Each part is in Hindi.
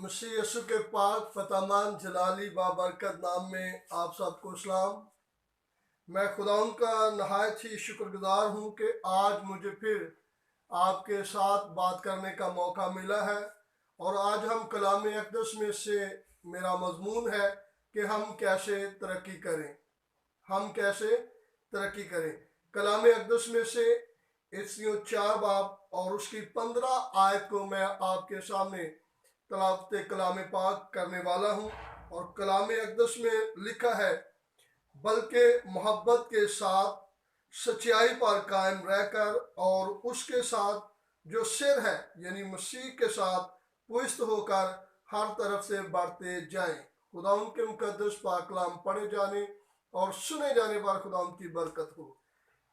मसीह यीशु के पाक फतामान जलाली बाबरकत नाम में आप सबको सलाम। मैं खुदाउन का नहायत ही शुक्रगुजार हूँ कि आज मुझे फिर आपके साथ बात करने का मौका मिला है। और आज हम कलाम अक़दस में से मेरा मजमून है कि हम कैसे तरक्की करें। कलाम अक़दस में से इसलिए 4 बाब और उसकी 15 आयत को मैं आपके सामने तलावत कलाम पाक करने वाला हूँ। और कलाम अक़दस में लिखा है, बल्कि मोहब्बत के साथ सच्चाई पर कायम रहकर और उसके साथ जो सिर है यानी मसीह के साथ पुष्ट होकर हर तरफ से बढ़ते जाएं। खुदा उनके मुकद्दस पाक कलाम पढ़े जाने और सुने जाने पर खुदा उनकी बरकत हो।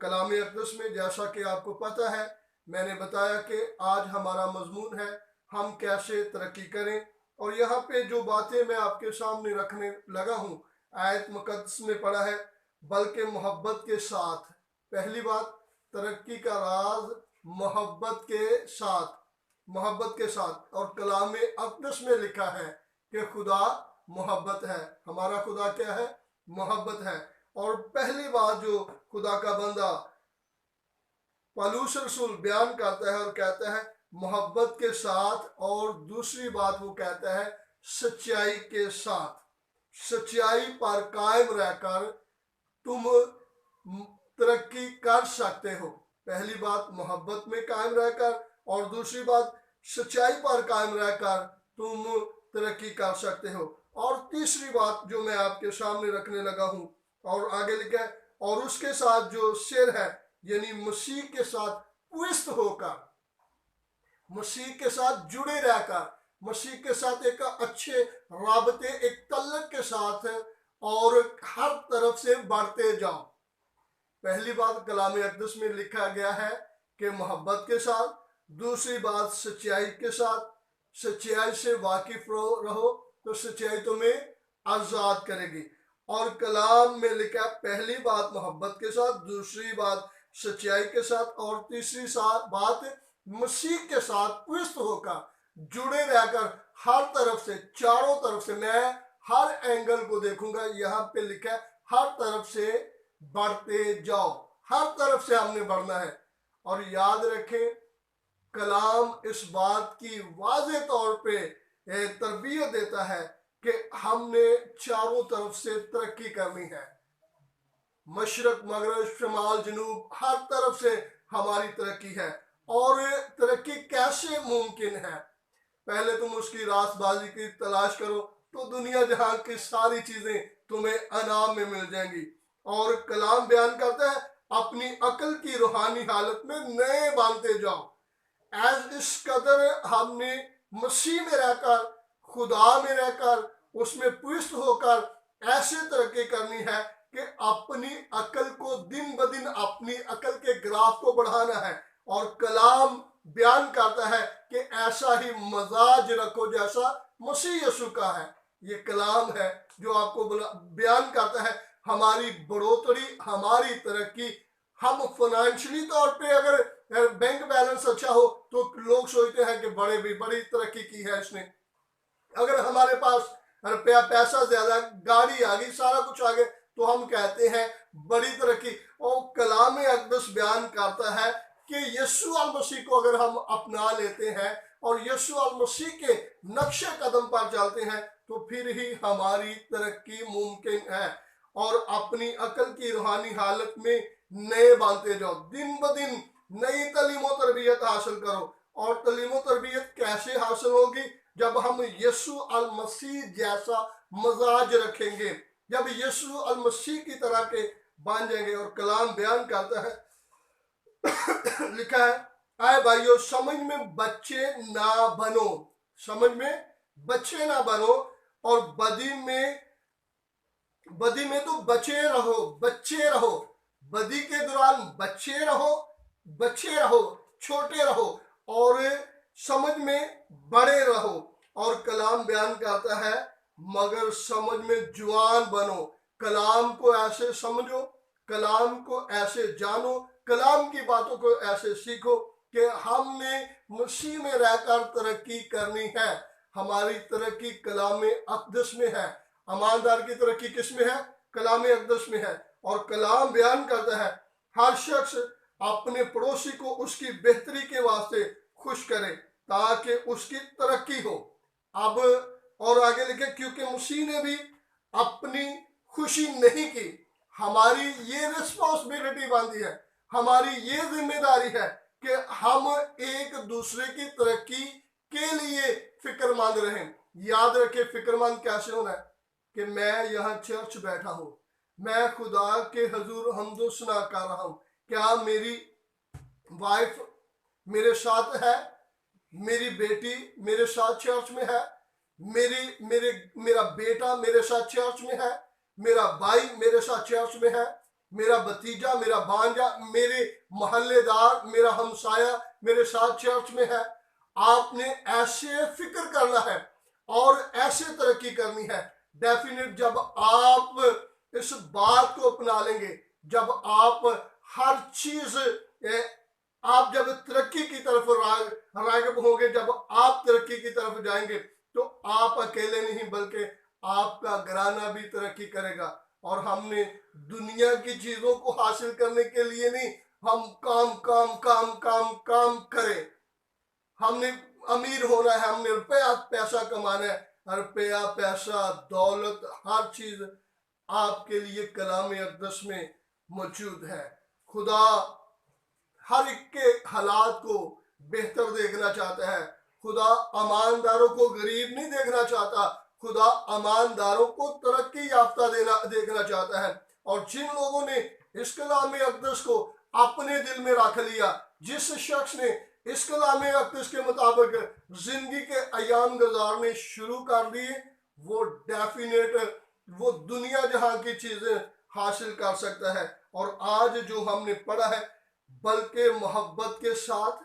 कलाम अक़दस में जैसा कि आपको पता है, मैंने बताया कि आज हमारा मजमून है हम कैसे तरक्की करें। और यहाँ पे जो बातें मैं आपके सामने रखने लगा हूँ, आयत मुकद्दस में पढ़ा है बल्कि मोहब्बत के साथ। पहली बात, तरक्की का राज मोहब्बत के साथ। और कलाम अक़दस में लिखा है कि खुदा मोहब्बत है। हमारा खुदा क्या है? मोहब्बत है। और पहली बात जो खुदा का बंदा पौलुस रसूल बयान करता है और कहता है मोहब्बत के साथ, और दूसरी बात वो कहता है सच्चाई के साथ। सच्चाई पर कायम रहकर तुम तरक्की कर सकते हो। पहली बात मोहब्बत में कायम रहकर, और दूसरी बात सच्चाई पर कायम रहकर तुम तरक्की कर सकते हो। और तीसरी बात जो मैं आपके सामने रखने लगा हूँ, और आगे लिखा है और उसके साथ जो सिर है यानी मसीह के साथ पुष्ट होकर, मसीह के साथ जुड़े रहकर, मसीह के साथ एक अच्छे राबते, एक तल्लक के साथ और हर तरफ से बढ़ते जाओ। पहली बात कलाम अक़दस में लिखा गया है कि मोहब्बत के साथ। दूसरी बात सच्चाई के साथ। सच्चाई से वाकिफ रहो तो सच्चाई तुम्हें आजाद करेगी। और कलाम में लिखा पहली बात मोहब्बत के साथ, दूसरी बात सच्चाई के साथ, और तीसरी बात मसीह के साथ पुष्ट होकर जुड़े रहकर हर तरफ से, चारों तरफ से, मैं हर एंगल को देखूंगा। यहाँ पे लिखा है हर तरफ से बढ़ते जाओ। हर तरफ से हमने बढ़ना है। और याद रखें, कलाम इस बात की वाज़े तौर पे तरबियत देता है कि हमने चारों तरफ से तरक्की करनी है। मशरक, मगरब, शमाल, जनूब, हर तरफ से हमारी तरक्की है। और तरक्की कैसे मुमकिन है? पहले तुम उसकी रास्तबाजी की तलाश करो तो दुनिया जहां की सारी चीजें तुम्हें अनाम में मिल जाएंगी। और कलाम बयान करता है अपनी अकल की रूहानी हालत में नए बांधते जाओ। इस कदर हमने मसीह में रहकर, खुदा में रहकर, उसमें पुष्ट होकर ऐसे तरक्की करनी है कि अपनी अकल को दिन ब दिन, अपनी अकल के ग्राफ को बढ़ाना है। और कलाम बयान करता है कि ऐसा ही मजाज रखो जैसा मसीह यीशु का है। ये कलाम है जो आपको बयान करता है हमारी बढ़ोतरी, हमारी तरक्की। हम फाइनेंशियली तौर पे अगर बैंक बैलेंस अच्छा हो तो लोग सोचते हैं कि बड़ी तरक्की की है इसने। अगर हमारे पास रुपया, पैसा ज्यादा, गाड़ी आ गई, सारा कुछ आ गया, तो हम कहते हैं बड़ी तरक्की। और कलाम अक़दस बयान करता है कि यीशु अल मसीह को अगर हम अपना लेते हैं और यीशु अल मसीह के नक्शे कदम पर चलते हैं तो फिर ही हमारी तरक्की मुमकिन है। और अपनी अकल की रूहानी हालत में नए बांधते जाओ। दिन ब दिन नई तालीम तरबियत हासिल करो। और तालीम तरबियत कैसे हासिल होगी? जब हम यीशु अल मसीह जैसा मजाज रखेंगे, जब यीशु अल मसीह की तरह के बन जाएंगे। और कलाम बयान करता है लिखा है, आए भाइयों समझ में बच्चे ना बनो, समझ में बच्चे ना बनो, और बदी में तो बचे रहो। बदी के दौरान बच्चे रहो, छोटे रहो, और समझ में बड़े रहो। और कलाम बयान करता है मगर समझ में जवान बनो। कलाम को ऐसे समझो, कलाम को ऐसे जानो, कलाम की बातों को ऐसे सीखो कि हमने मसीह में रहकर तरक्की करनी है। हमारी तरक्की कलाम अक़दस में है। ईमानदार की तरक्की किस में है? कलाम अक़दस में है। और कलाम बयान करता है हर शख्स अपने पड़ोसी को उसकी बेहतरी के वास्ते खुश करे ताकि उसकी तरक्की हो। अब और आगे लिखे, क्योंकि मसीह ने भी अपनी खुशी नहीं की। हमारी ये रिस्पॉन्सिबिलिटी बनती है, हमारी ये जिम्मेदारी है कि हम एक दूसरे की तरक्की के लिए फिक्रमंद रहें। याद रखें, फिक्रमंद कैसे होना है कि मैं यहाँ चर्च बैठा हूँ, मैं खुदा के हजूर हमदो सना कर रहा हूँ। क्या मेरी वाइफ मेरे साथ है? मेरी बेटी मेरे साथ चर्च में है? मेरा बेटा मेरे साथ चर्च में है? मेरा भाई मेरे साथ चर्च में है? मेरा भतीजा, मेरा भांजा, मेरे मोहल्लेदार, मेरा हमसाया मेरे साथ चर्च में है? आपने ऐसे फिक्र करना है और ऐसे तरक्की करनी है। डेफिनेट जब आप इस बात को अपना लेंगे, जब आप हर चीज आप जब तरक्की की तरफ राग़िब होंगे, जब आप तरक्की की तरफ जाएंगे, तो आप अकेले नहीं बल्कि आपका घराना भी तरक्की करेगा। और हमने दुनिया की चीजों को हासिल करने के लिए नहीं, हम काम काम काम काम काम करें। हमने अमीर होना है, हमने रुपया पैसा कमाना है। रुपया पैसा दौलत हर चीज आपके लिए कलाम अक़दस में मौजूद है। खुदा हर एक के हालात को बेहतर देखना चाहता है। खुदा ईमानदारों को गरीब नहीं देखना चाहता, खुदा ईमानदारों को तरक्की याफ्ता देखना चाहता है। और जिन लोगों ने इस कलाम अक़दस को अपने दिल में रख लिया, जिस शख्स ने इस कलाम अक़दस के मुताबिक जिंदगी के अयाम गुजारने शुरू कर दिए, वो डेफिनेट वो दुनिया जहां की चीजें हासिल कर सकता है। और आज जो हमने पढ़ा है, बल्कि मोहब्बत के साथ,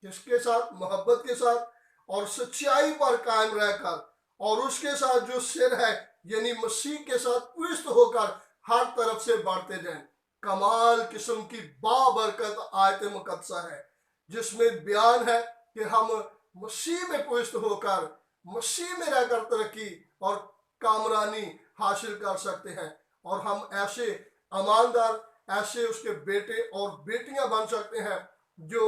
किसके साथ? मोहब्बत के साथ और सच्चाई पर कायम रहकर, और उसके साथ जो सिर है यानी मसीह के साथ पुष्ट होकर हर तरफ से बढ़ते जाएं। कमाल किस्म की बाबरकत आयत मुकद्दसा है जिसमें बयान है कि हम मसीह में पुष्ट होकर, मसीह में रहकर तरक्की और कामरानी हासिल कर सकते हैं। और हम ऐसे ईमानदार, ऐसे उसके बेटे और बेटियां बन सकते हैं जो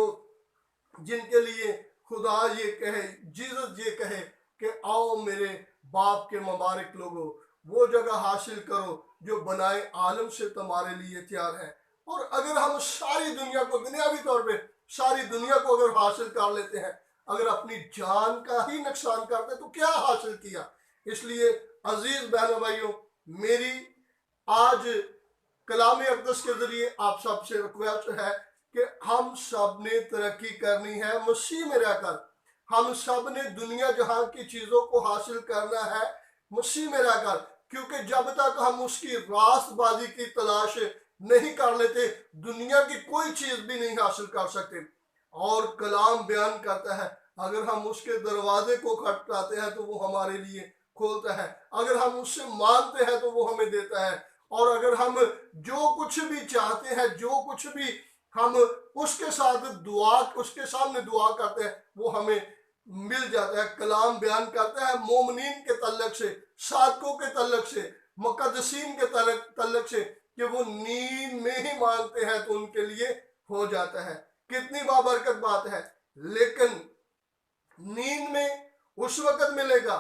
जिनके लिए खुदा ये कहे, जीसस ये कहे कि आओ मेरे बाप के मुबारक लोगों, वो जगह हासिल करो जो बनाए आलम से तुम्हारे लिए तैयार है। और अगर हम सारी दुनिया को, दुनियावी तौर पे सारी दुनिया को अगर हासिल कर लेते हैं, अगर अपनी जान का ही नुकसान करते तो क्या हासिल किया? इसलिए अजीज बहनों भाइयों, मेरी आज कलाम अक़दस के जरिए आप सबसे रिक्वेस्ट है कि हम सब ने तरक्की करनी है मसीह में रहकर। हम सब ने दुनिया जहां की चीजों को हासिल करना है मसीह में रहकर, क्योंकि जब तक हम उसकी रास्तबाजी की तलाश नहीं कर लेते, दुनिया की कोई चीज भी नहीं हासिल कर सकते। और कलाम बयान करता है अगर हम उसके दरवाजे को खटखटाते हैं तो वो हमारे लिए खोलता है, अगर हम उससे मांगते हैं तो वो हमें देता है, और अगर हम जो कुछ भी चाहते हैं, जो कुछ भी हम उसके साथ दुआ, उसके सामने दुआ करते हैं, वो हमें मिल जाता है। कलाम बयान करता है मोमिनीन के तल्लक से, सादकों के तल्लक से, मुकद्दसीन के तल्लक से, कि वो नींद में ही मांगते हैं तो उनके लिए हो जाता है। कितनी बाबरकत बात है। लेकिन नींद में उस वक्त मिलेगा,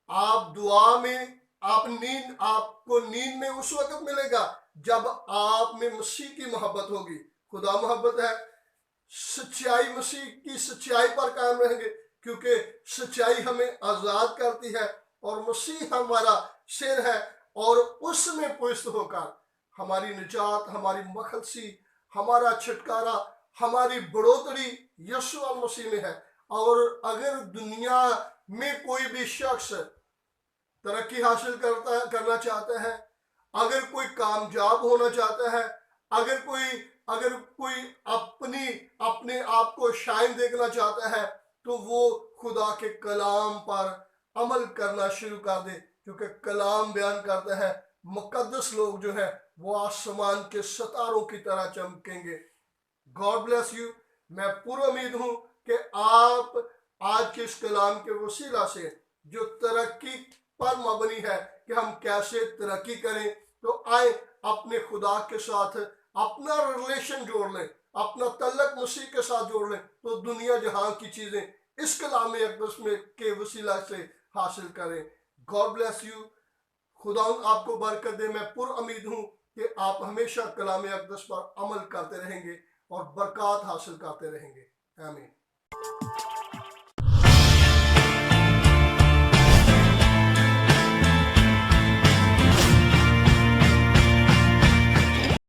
आप दुआ में, आपको नींद में उस वक्त मिलेगा जब आप में मसीह की मोहब्बत होगी। खुदा मोहब्बत है, सच्चाई, मसीह की सच्चाई पर कायम रहेंगे, क्योंकि सच्चाई हमें आजाद करती है और मसीह हमारा सिर है, और उसमें पुष्ट होकर हमारी निजात, हमारी मखलसी, हमारा छुटकारा, हमारी बढ़ोतरी यीशु मसीह में है। और अगर दुनिया में कोई भी शख्स तरक्की हासिल करना चाहता है, अगर कोई कामयाब होना चाहता है, अगर कोई अपने आप को शाइन देखना चाहता है, तो वो खुदा के कलाम पर अमल करना शुरू कर दे, क्योंकि कलाम बयान करता है मुकद्दस लोग जो है वो आसमान के सितारों की तरह चमकेंगे। God bless you. मैं पूरी उम्मीद हूं कि आप आज के इस कलाम के वसीला से जो तरक्की पर मबनी है कि हम कैसे तरक्की करें, तो आए अपने खुदा के साथ अपना रिलेशन जोड़ लें, अपना तल्लक मसीह के साथ जोड़ लें, तो दुनिया जहां की चीजें इस कलाम अक़दस में के वसीला से हासिल करें। God bless you. खुदा आपको बरकत दे। मैं पुर उम्मीद हूं कि आप हमेशा कलाम अक़दस पर अमल करते रहेंगे और बरकत हासिल करते रहेंगे। आमीन।